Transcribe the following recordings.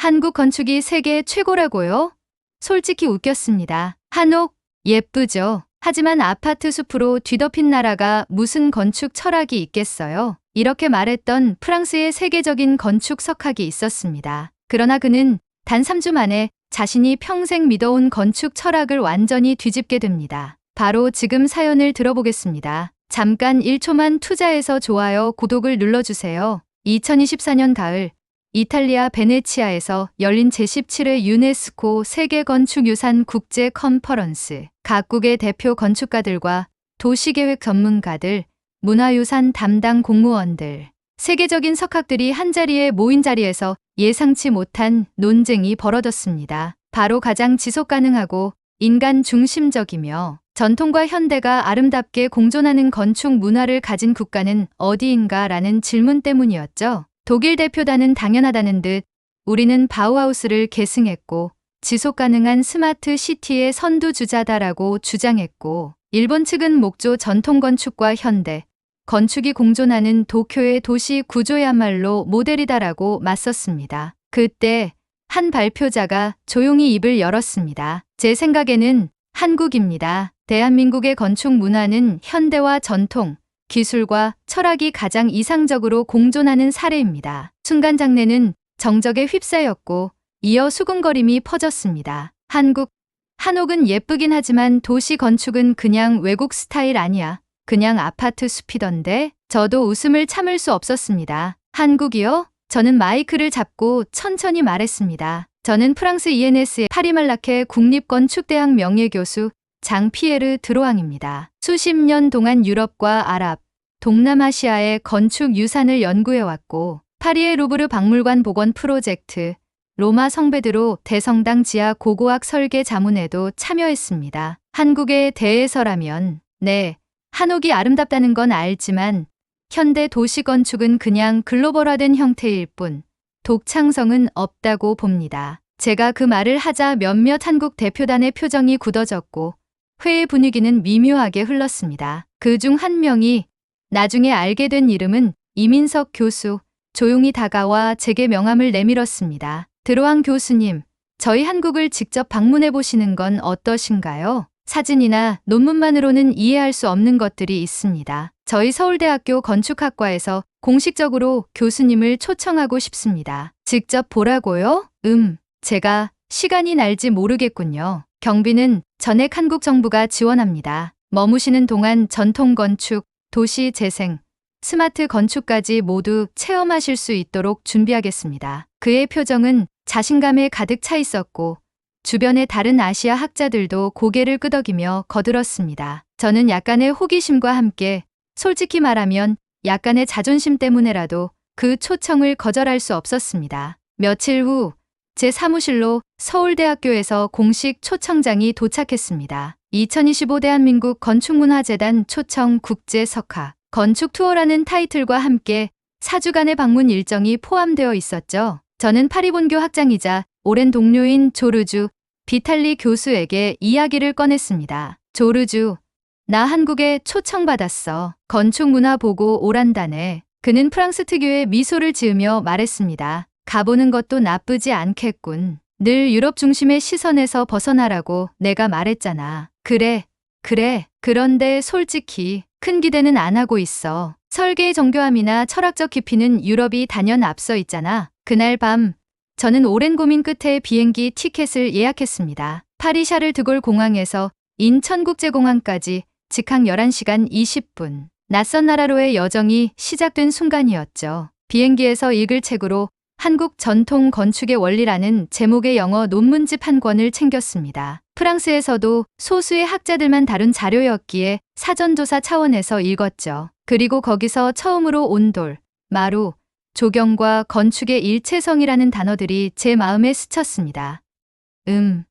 한국 건축이 세계 최고라고요? 솔직히 웃겼습니다. 한옥, 예쁘죠? 하지만 아파트 숲으로 뒤덮인 나라가 무슨 건축 철학이 있겠어요? 이렇게 말했던 프랑스의 세계적인 건축 석학이 있었습니다. 그러나 그는 단 3주 만에 자신이 평생 믿어온 건축 철학을 완전히 뒤집게 됩니다. 바로 지금 사연을 들어보겠습니다. 잠깐 1초만 투자해서 좋아요, 구독을 눌러주세요. 2024년 가을, 이탈리아 베네치아에서 열린 제17회 유네스코 세계건축유산 국제 컨퍼런스. 각국의 대표 건축가들과 도시계획 전문가들, 문화유산 담당 공무원들, 세계적인 석학들이 한자리에 모인 자리에서 예상치 못한 논쟁이 벌어졌습니다. 바로 가장 지속가능하고 인간 중심적이며 전통과 현대가 아름답게 공존하는 건축 문화를 가진 국가는 어디인가라는 질문 때문이었죠. 독일 대표단은 당연하다는 듯 우리는 바우하우스를 계승했고 지속가능한 스마트 시티의 선두주자다라고 주장했고, 일본 측은 목조 전통건축과 현대 건축이 공존하는 도쿄의 도시 구조야말로 모델이다라고 맞섰습니다. 그때 한 발표자가 조용히 입을 열었습니다. 제 생각에는 한국입니다. 대한민국의 건축 문화는 현대와 전통, 기술과 철학이 가장 이상적으로 공존하는 사례입니다. 순간 장내는 정적에 휩싸였고 이어 수군거림이 퍼졌습니다. 한옥은 예쁘긴 하지만 도시 건축은 그냥 외국 스타일 아니야. 그냥 아파트 숲이던데. 저도 웃음을 참을 수 없었습니다. 한국이요? 저는 마이크를 잡고 천천히 말했습니다. 저는 프랑스 ENS의 파리말라케 국립건축대학 명예교수 장 피에르 드로앙입니다. 수십 년 동안 유럽과 아랍, 동남아시아의 건축 유산을 연구해왔고 파리의 루브르 박물관 복원 프로젝트, 로마 성베드로 대성당 지하 고고학 설계 자문에도 참여했습니다. 한국에 대해서라면 네, 한옥이 아름답다는 건 알지만 현대 도시 건축은 그냥 글로벌화된 형태일 뿐 독창성은 없다고 봅니다. 제가 그 말을 하자 몇몇 한국 대표단의 표정이 굳어졌고 회의 분위기는 미묘하게 흘렀습니다. 그중 한 명이 나중에 알게 된 이름은 이민석 교수, 조용히 다가와 제게 명함을 내밀었습니다. 드로앙 교수님, 저희 한국을 직접 방문해 보시는 건 어떠신가요? 사진이나 논문만으로는 이해할 수 없는 것들이 있습니다. 저희 서울대학교 건축학과에서 공식적으로 교수님을 초청하고 싶습니다. 직접 보라고요? 제가 시간이 날지 모르겠군요. 경비는 전액 한국 정부가 지원합니다. 머무시는 동안 전통건축, 도시재생, 스마트 건축까지 모두 체험하실 수 있도록 준비하겠습니다. 그의 표정은 자신감에 가득 차 있었고 주변의 다른 아시아 학자들도 고개를 끄덕이며 거들었습니다. 저는 약간의 호기심과 함께 솔직히 말하면 약간의 자존심 때문에라도 그 초청을 거절할 수 없었습니다. 며칠 후 제 사무실로 서울대학교에서 공식 초청장이 도착했습니다. 2025 대한민국 건축문화재단 초청 국제석학 건축 투어라는 타이틀과 함께 4주간의 방문 일정이 포함되어 있었죠. 저는 파리 본교 학장이자 오랜 동료인 조르주 비탈리 교수에게 이야기를 꺼냈습니다. 조르주, 나 한국에 초청받았어. 건축문화 보고 오란다네. 그는 프랑스 특유의 미소를 지으며 말했습니다. 가보는 것도 나쁘지 않겠군. 늘 유럽 중심의 시선에서 벗어나라고 내가 말했잖아. 그래. 그런데 솔직히 큰 기대는 안 하고 있어. 설계의 정교함이나 철학적 깊이는 유럽이 단연 앞서 있잖아. 그날 밤 저는 오랜 고민 끝에 비행기 티켓을 예약했습니다. 파리 샤를 드골 공항에서 인천국제공항까지 직항 11시간 20분. 낯선 나라로의 여정이 시작된 순간이었죠. 비행기에서 읽을 책으로 한국 전통 건축의 원리라는 제목의 영어 논문집 한 권을 챙겼습니다. 프랑스에서도 소수의 학자들만 다룬 자료였기에 사전조사 차원에서 읽었죠. 그리고 거기서 처음으로 온돌, 마루, 조경과 건축의 일체성이라는 단어들이 제 마음에 스쳤습니다.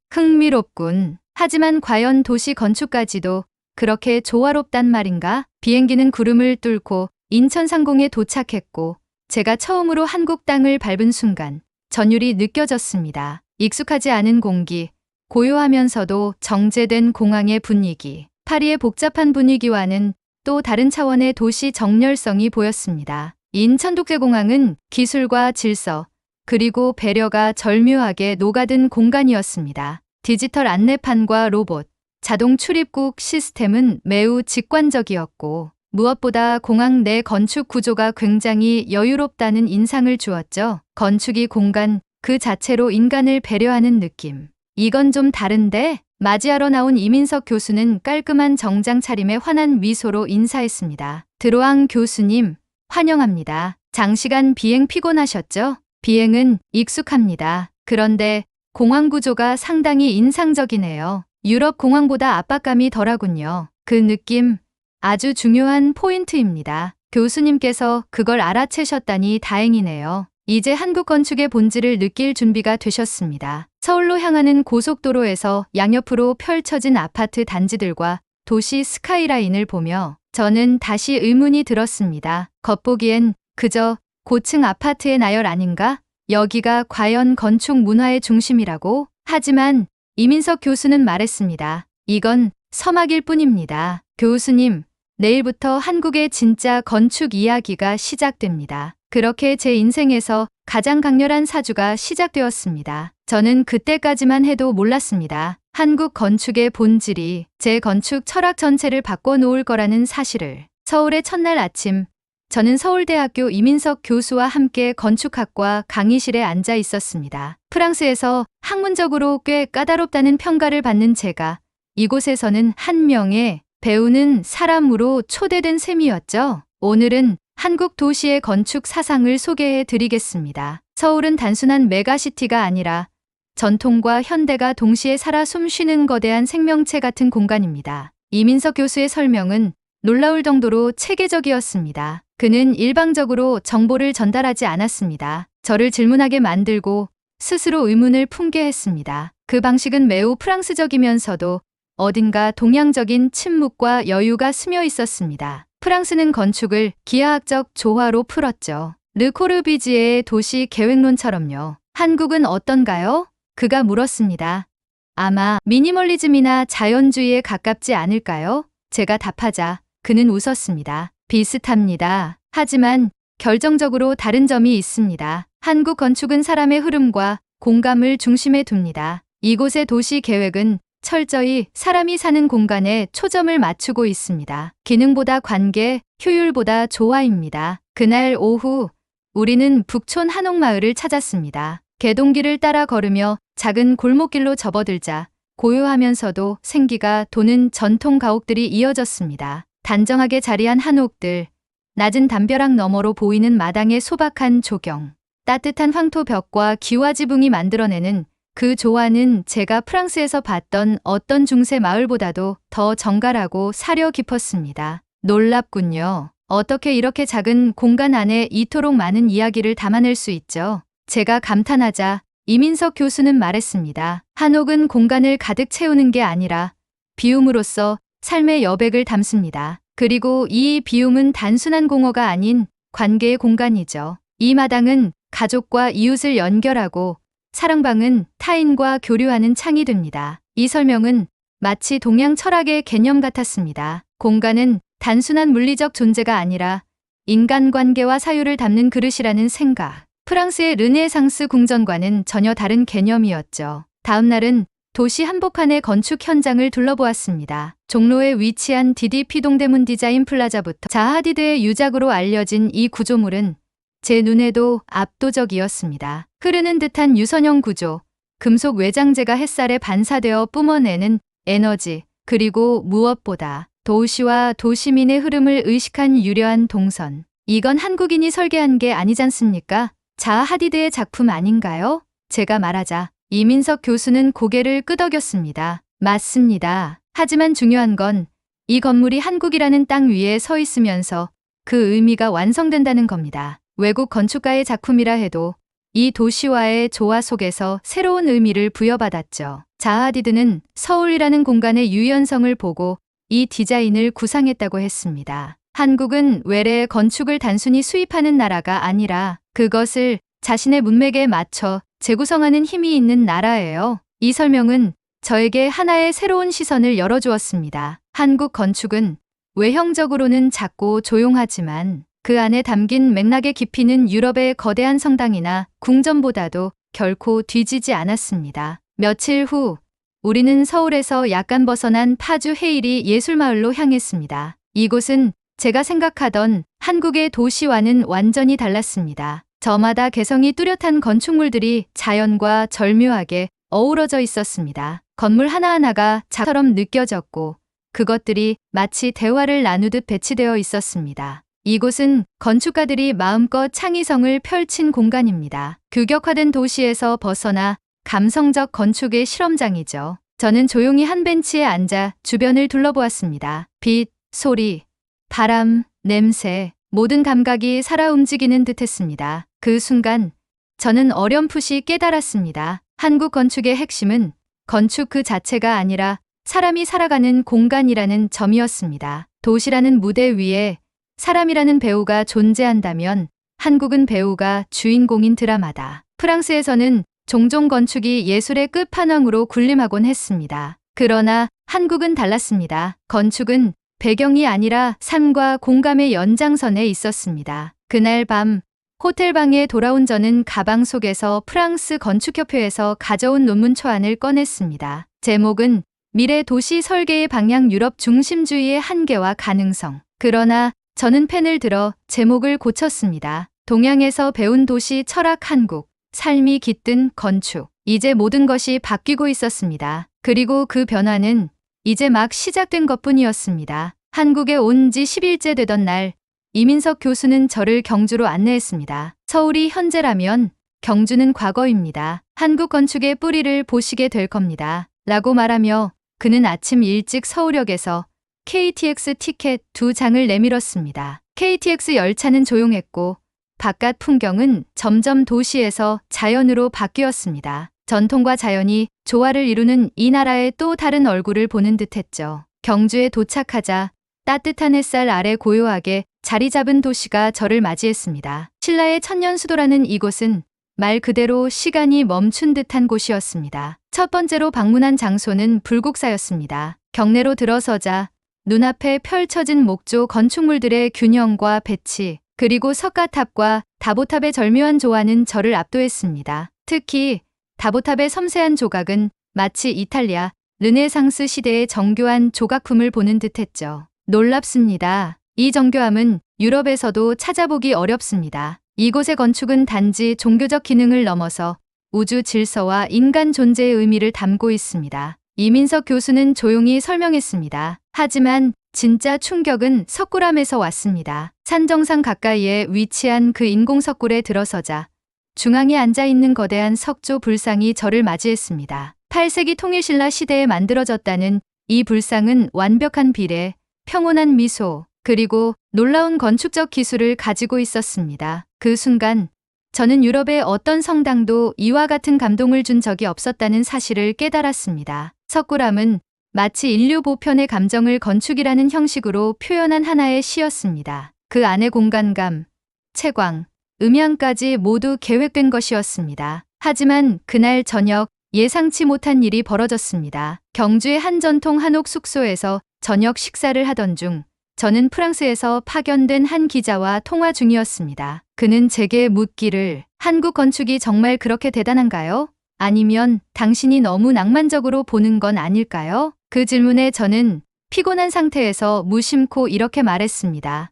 흥미롭군. 하지만 과연 도시 건축까지도 그렇게 조화롭단 말인가? 비행기는 구름을 뚫고 인천 상공에 도착했고 제가 처음으로 한국 땅을 밟은 순간 전율이 느껴졌습니다. 익숙하지 않은 공기, 고요하면서도 정제된 공항의 분위기, 파리의 복잡한 분위기와는 또 다른 차원의 도시 정열성이 보였습니다. 인천국제공항은 기술과 질서, 그리고 배려가 절묘하게 녹아든 공간이었습니다. 디지털 안내판과 로봇, 자동 출입국 시스템은 매우 직관적이었고 무엇보다 공항 내 건축 구조가 굉장히 여유롭다는 인상을 주었죠. 건축이 공간 그 자체로 인간을 배려하는 느낌. 이건 좀 다른데? 맞이하러 나온 이민석 교수는 깔끔한 정장 차림에 환한 미소로 인사했습니다. 드로앙 교수님, 환영합니다. 장시간 비행 피곤하셨죠? 비행은 익숙합니다. 그런데 공항 구조가 상당히 인상적이네요. 유럽 공항보다 압박감이 덜하군요. 그 느낌 아주 중요한 포인트입니다. 교수님께서 그걸 알아채셨다니 다행이네요. 이제 한국 건축의 본질을 느낄 준비가 되셨습니다. 서울로 향하는 고속도로에서 양옆으로 펼쳐진 아파트 단지들과 도시 스카이라인을 보며 저는 다시 의문이 들었습니다. 겉보기엔 그저 고층 아파트의 나열 아닌가? 여기가 과연 건축 문화의 중심이라고? 하지만 이민석 교수는 말했습니다. 이건 서막일 뿐입니다. 교수님, 내일부터 한국의 진짜 건축 이야기가 시작됩니다. 그렇게 제 인생에서 가장 강렬한 사주가 시작되었습니다. 저는 그때까지만 해도 몰랐습니다. 한국 건축의 본질이 제 건축 철학 전체를 바꿔놓을 거라는 사실을. 서울의 첫날 아침, 저는 서울대학교 이민석 교수와 함께 건축학과 강의실에 앉아 있었습니다. 프랑스에서 학문적으로 꽤 까다롭다는 평가를 받는 제가 이곳에서는 한 명의 배우는 사람으로 초대된 셈이었죠. 오늘은 한국 도시의 건축 사상을 소개해 드리겠습니다. 서울은 단순한 메가시티가 아니라 전통과 현대가 동시에 살아 숨쉬는 거대한 생명체 같은 공간입니다. 이민석 교수의 설명은 놀라울 정도로 체계적이었습니다. 그는 일방적으로 정보를 전달하지 않았습니다. 저를 질문하게 만들고 스스로 의문을 품게 했습니다. 그 방식은 매우 프랑스적이면서도 어딘가 동양적인 침묵과 여유가 스며 있었습니다. 프랑스는 건축을 기하학적 조화로 풀었죠. 르 코르비지에의 도시 계획론처럼요. 한국은 어떤가요? 그가 물었습니다. 아마 미니멀리즘이나 자연주의에 가깝지 않을까요? 제가 답하자 그는 웃었습니다. 비슷합니다. 하지만 결정적으로 다른 점이 있습니다. 한국 건축은 사람의 흐름과 공감을 중심에 둡니다. 이곳의 도시 계획은 철저히 사람이 사는 공간에 초점을 맞추고 있습니다. 기능보다 관계, 효율보다 조화입니다. 그날 오후 우리는 북촌 한옥마을을 찾았습니다. 개동길을 따라 걸으며 작은 골목길로 접어들자 고요하면서도 생기가 도는 전통 가옥들이 이어졌습니다. 단정하게 자리한 한옥들, 낮은 담벼락 너머로 보이는 마당의 소박한 조경, 따뜻한 황토벽과 기와지붕이 만들어내는 그 조화는 제가 프랑스에서 봤던 어떤 중세 마을보다도 더 정갈하고 사려 깊었습니다. 놀랍군요. 어떻게 이렇게 작은 공간 안에 이토록 많은 이야기를 담아낼 수 있죠? 제가 감탄하자 이민석 교수는 말했습니다. 한옥은 공간을 가득 채우는 게 아니라 비움으로써 삶의 여백을 담습니다. 그리고 이 비움은 단순한 공허가 아닌 관계의 공간이죠. 이 마당은 가족과 이웃을 연결하고 사랑방은 타인과 교류하는 창이 됩니다. 이 설명은 마치 동양 철학의 개념 같았습니다. 공간은 단순한 물리적 존재가 아니라 인간관계와 사유를 담는 그릇이라는 생각. 프랑스의 르네상스 궁전과는 전혀 다른 개념이었죠. 다음 날은 도시 한복판의 건축 현장을 둘러보았습니다. 종로에 위치한 DDP 동대문 디자인 플라자부터 자하디드의 유작으로 알려진 이 구조물은 제 눈에도 압도적이었습니다. 흐르는 듯한 유선형 구조, 금속 외장재가 햇살에 반사되어 뿜어내는 에너지, 그리고 무엇보다 도시와 도시민의 흐름을 의식한 유려한 동선. 이건 한국인이 설계한 게 아니잖습니까? 자하 하디드의 작품 아닌가요? 제가 말하자 이민석 교수는 고개를 끄덕였습니다. 맞습니다. 하지만 중요한 건 이 건물이 한국이라는 땅 위에 서 있으면서 그 의미가 완성된다는 겁니다. 외국 건축가의 작품이라 해도 이 도시와의 조화 속에서 새로운 의미를 부여받았죠. 자하 하디드는 서울이라는 공간의 유연성을 보고 이 디자인을 구상했다고 했습니다. 한국은 외래의 건축을 단순히 수입하는 나라가 아니라 그것을 자신의 문맥에 맞춰 재구성하는 힘이 있는 나라예요. 이 설명은 저에게 하나의 새로운 시선을 열어주었습니다. 한국 건축은 외형적으로는 작고 조용하지만 그 안에 담긴 맥락의 깊이는 유럽의 거대한 성당이나 궁전보다도 결코 뒤지지 않았습니다. 며칠 후 우리는 서울에서 약간 벗어난 파주 헤이리 예술마을로 향했습니다. 이곳은 제가 생각하던 한국의 도시와는 완전히 달랐습니다. 저마다 개성이 뚜렷한 건축물들이 자연과 절묘하게 어우러져 있었습니다. 건물 하나하나가 작처럼 느껴졌고 그것들이 마치 대화를 나누듯 배치되어 있었습니다. 이곳은 건축가들이 마음껏 창의성을 펼친 공간입니다. 규격화된 도시에서 벗어나 감성적 건축의 실험장이죠. 저는 조용히 한 벤치에 앉아 주변을 둘러보았습니다. 빛, 소리, 바람, 냄새, 모든 감각이 살아 움직이는 듯했습니다. 그 순간 저는 어렴풋이 깨달았습니다. 한국 건축의 핵심은 건축 그 자체가 아니라 사람이 살아가는 공간이라는 점이었습니다. 도시라는 무대 위에 사람이라는 배우가 존재한다면 한국은 배우가 주인공인 드라마다. 프랑스에서는 종종 건축이 예술의 끝판왕으로 군림하곤 했습니다. 그러나 한국은 달랐습니다. 건축은 배경이 아니라 삶과 공감의 연장선에 있었습니다. 그날 밤 호텔방에 돌아온 저는 가방 속에서 프랑스 건축협회에서 가져온 논문 초안을 꺼냈습니다. 제목은 미래 도시 설계의 방향 유럽 중심주의의 한계와 가능성. 그러나 저는 펜을 들어 제목을 고쳤습니다. 동양에서 배운 도시 철학 한국, 삶이 깃든 건축. 이제 모든 것이 바뀌고 있었습니다. 그리고 그 변화는 이제 막 시작된 것뿐이었습니다. 한국에 온 지 10일째 되던 날, 이민석 교수는 저를 경주로 안내했습니다. 서울이 현재라면 경주는 과거입니다. 한국 건축의 뿌리를 보시게 될 겁니다. 라고 말하며 그는 아침 일찍 서울역에서 KTX 티켓 2장을 내밀었습니다. KTX 열차는 조용했고 바깥 풍경은 점점 도시에서 자연으로 바뀌었습니다. 전통과 자연이 조화를 이루는 이 나라의 또 다른 얼굴을 보는 듯했죠. 경주에 도착하자 따뜻한 햇살 아래 고요하게 자리 잡은 도시가 저를 맞이했습니다. 신라의 천년수도라는 이곳은 말 그대로 시간이 멈춘 듯한 곳이었습니다. 첫 번째로 방문한 장소는 불국사였습니다. 경내로 들어서자 눈앞에 펼쳐진 목조 건축물들의 균형과 배치, 그리고 석가탑과 다보탑의 절묘한 조화는 저를 압도했습니다. 특히 다보탑의 섬세한 조각은 마치 이탈리아 르네상스 시대의 정교한 조각품을 보는 듯했죠. 놀랍습니다. 이 정교함은 유럽에서도 찾아보기 어렵습니다. 이곳의 건축은 단지 종교적 기능을 넘어서 우주 질서와 인간 존재의 의미를 담고 있습니다. 이민석 교수는 조용히 설명했습니다. 하지만 진짜 충격은 석굴암에서 왔습니다. 산 정상 가까이에 위치한 그 인공 석굴에 들어서자 중앙에 앉아있는 거대한 석조 불상이 저를 맞이했습니다. 8세기 통일신라 시대에 만들어졌다는 이 불상은 완벽한 비례, 평온한 미소, 그리고 놀라운 건축적 기술을 가지고 있었습니다. 그 순간 저는 유럽의 어떤 성당도 이와 같은 감동을 준 적이 없었다는 사실을 깨달았습니다. 석굴암은 마치 인류 보편의 감정을 건축이라는 형식으로 표현한 하나의 시였습니다. 그 안의 공간감, 채광, 음향까지 모두 계획된 것이었습니다. 하지만 그날 저녁 예상치 못한 일이 벌어졌습니다. 경주의 한 전통 한옥 숙소에서 저녁 식사를 하던 중 저는 프랑스에서 파견된 한 기자와 통화 중이었습니다. 그는 제게 묻기를 한국 건축이 정말 그렇게 대단한가요? 아니면 당신이 너무 낭만적으로 보는 건 아닐까요? 그 질문에 저는 피곤한 상태에서 무심코 이렇게 말했습니다.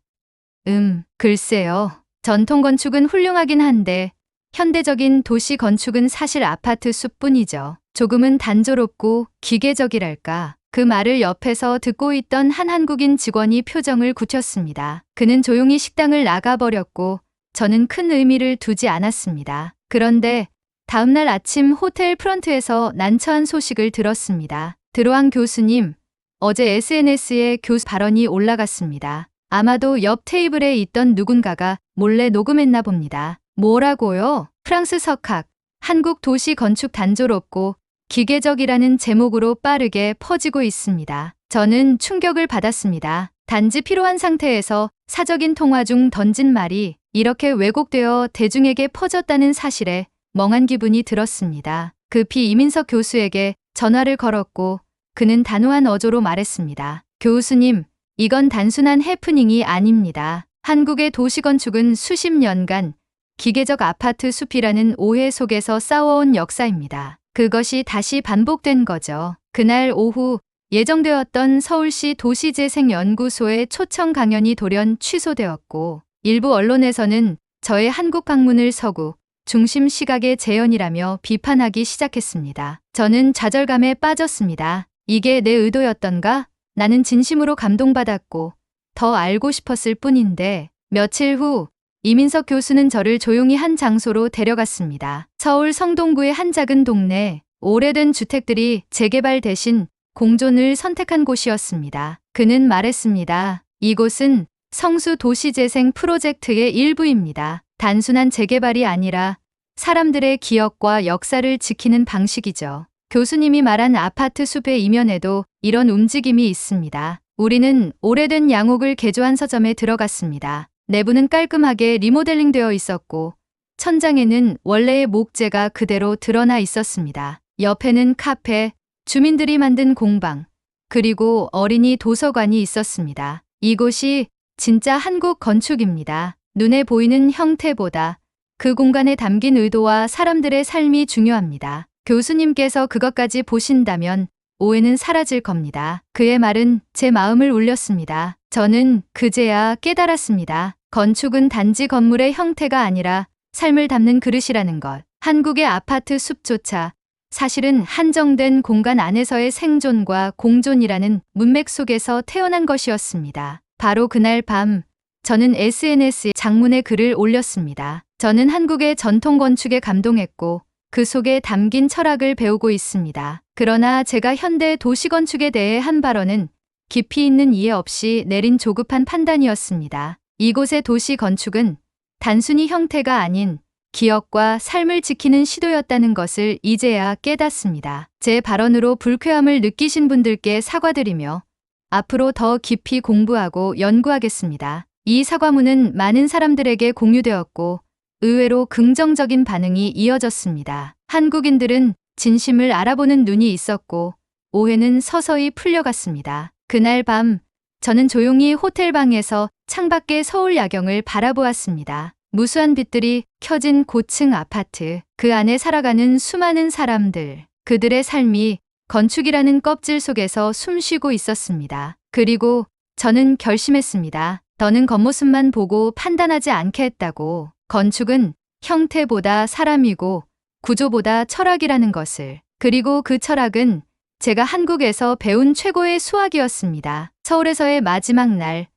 글쎄요. 전통 건축은 훌륭하긴 한데 현대적인 도시 건축은 사실 아파트 숲뿐이죠. 조금은 단조롭고 기계적이랄까. 그 말을 옆에서 듣고 있던 한 한국인 직원이 표정을 굳혔습니다. 그는 조용히 식당을 나가버렸고 저는 큰 의미를 두지 않았습니다. 그런데 다음날 아침 호텔 프런트에서 난처한 소식을 들었습니다. 드로앙 교수님, 어제 SNS에 교수 발언이 올라갔습니다. 아마도 옆 테이블에 있던 누군가가 몰래 녹음했나 봅니다. 뭐라고요? 프랑스 석학, 한국 도시 건축 단조롭고 기계적이라는 제목으로 빠르게 퍼지고 있습니다. 저는 충격을 받았습니다. 단지 피로한 상태에서 사적인 통화 중 던진 말이 이렇게 왜곡되어 대중에게 퍼졌다는 사실에 멍한 기분이 들었습니다. 급히 이민석 교수에게 전화를 걸었고 그는 단호한 어조로 말했습니다. 교수님, 이건 단순한 해프닝이 아닙니다. 한국의 도시건축은 수십 년간 기계적 아파트 숲이라는 오해 속에서 싸워온 역사입니다. 그것이 다시 반복된 거죠. 그날 오후 예정되었던 서울시 도시재생연구소의 초청 강연이 돌연 취소되었고, 일부 언론에서는 저의 한국 방문을 서구 중심 시각의 재현이라며 비판하기 시작했습니다. 저는 좌절감에 빠졌습니다. 이게 내 의도였던가? 나는 진심으로 감동받았고 더 알고 싶었을 뿐인데. 며칠 후 이민석 교수는 저를 조용히 한 장소로 데려갔습니다. 서울 성동구의 한 작은 동네, 오래된 주택들이 재개발 대신 공존을 선택한 곳이었습니다. 그는 말했습니다. 이곳은 성수 도시재생 프로젝트의 일부입니다. 단순한 재개발이 아니라 사람들의 기억과 역사를 지키는 방식이죠. 교수님이 말한 아파트 숲의 이면에도 이런 움직임이 있습니다. 우리는 오래된 양옥을 개조한 서점에 들어갔습니다. 내부는 깔끔하게 리모델링되어 있었고 천장에는 원래의 목재가 그대로 드러나 있었습니다. 옆에는 카페, 주민들이 만든 공방, 그리고 어린이 도서관이 있었습니다. 이곳이 진짜 한국 건축입니다. 눈에 보이는 형태보다 그 공간에 담긴 의도와 사람들의 삶이 중요합니다. 교수님께서 그것까지 보신다면 오해는 사라질 겁니다. 그의 말은 제 마음을 울렸습니다. 저는 그제야 깨달았습니다. 건축은 단지 건물의 형태가 아니라 삶을 담는 그릇이라는 것. 한국의 아파트 숲조차 사실은 한정된 공간 안에서의 생존과 공존이라는 문맥 속에서 태어난 것이었습니다. 바로 그날 밤 저는 SNS에 장문의 글을 올렸습니다. 저는 한국의 전통 건축에 감동했고 그 속에 담긴 철학을 배우고 있습니다. 그러나 제가 현대 도시건축에 대해 한 발언은 깊이 있는 이해 없이 내린 조급한 판단이었습니다. 이곳의 도시건축은 단순히 형태가 아닌 기억과 삶을 지키는 시도였다는 것을 이제야 깨닫습니다. 제 발언으로 불쾌함을 느끼신 분들께 사과드리며 앞으로 더 깊이 공부하고 연구하겠습니다. 이 사과문은 많은 사람들에게 공유되었고 의외로 긍정적인 반응이 이어졌습니다. 한국인들은 진심을 알아보는 눈이 있었고 오해는 서서히 풀려갔습니다. 그날 밤 저는 조용히 호텔방에서 창밖의 서울 야경을 바라보았습니다. 무수한 빛들이 켜진 고층 아파트, 그 안에 살아가는 수많은 사람들, 그들의 삶이 건축이라는 껍질 속에서 숨쉬고 있었습니다. 그리고 저는 결심했습니다. 더는 겉모습만 보고 판단하지 않겠다고. 건축은 형태보다 사람이고 구조보다 철학이라는 것을. 그리고 그 철학은 제가 한국에서 배운 최고의 수학이었습니다. 서울에서의 마지막 날,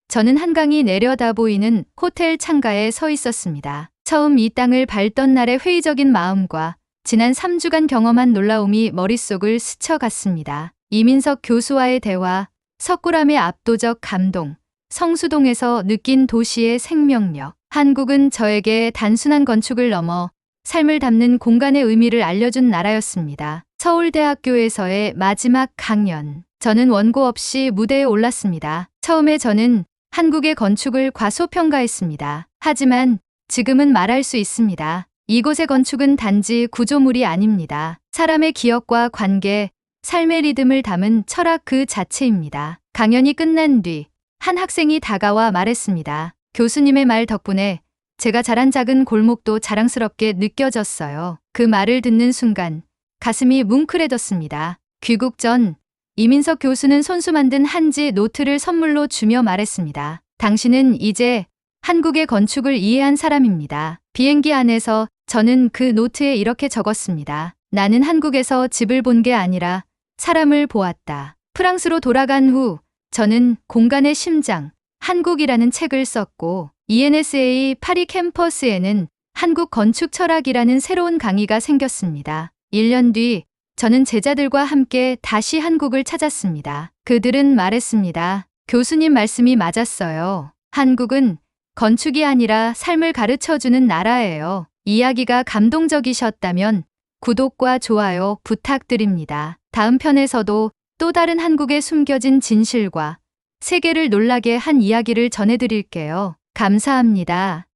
저는 한강이 내려다 보이는 호텔 창가에 서 있었습니다. 처음 이 땅을 밟던 날의 회의적인 마음과 지난 3주간 경험한 놀라움이 머릿속을 스쳐갔습니다. 이민석 교수와의 대화, 석굴암의 압도적 감동, 성수동에서 느낀 도시의 생명력. 한국은 저에게 단순한 건축을 넘어 삶을 담는 공간의 의미를 알려준 나라였습니다. 서울대학교에서의 마지막 강연. 저는 원고 없이 무대에 올랐습니다. 처음에 저는 한국의 건축을 과소평가했습니다. 하지만 지금은 말할 수 있습니다. 이곳의 건축은 단지 구조물이 아닙니다. 사람의 기억과 관계, 삶의 리듬을 담은 철학 그 자체입니다. 강연이 끝난 뒤 한 학생이 다가와 말했습니다. 교수님의 말 덕분에 제가 자란 작은 골목도 자랑스럽게 느껴졌어요. 그 말을 듣는 순간 가슴이 뭉클해졌습니다. 귀국 전 이민석 교수는 손수 만든 한지 노트를 선물로 주며 말했습니다. 당신은 이제 한국의 건축을 이해한 사람입니다. 비행기 안에서 저는 그 노트에 이렇게 적었습니다. 나는 한국에서 집을 본 게 아니라 사람을 보았다. 프랑스로 돌아간 후 저는 공간의 심장, 한국이라는 책을 썼고 ENSA 파리 캠퍼스에는 한국 건축 철학이라는 새로운 강의가 생겼습니다. 1년 뒤 저는 제자들과 함께 다시 한국을 찾았습니다. 그들은 말했습니다. 교수님 말씀이 맞았어요. 한국은 건축이 아니라 삶을 가르쳐주는 나라예요. 이야기가 감동적이셨다면 구독과 좋아요 부탁드립니다. 다음 편에서도 또 다른 한국에 숨겨진 진실과 세계를 놀라게 한 이야기를 전해드릴게요. 감사합니다.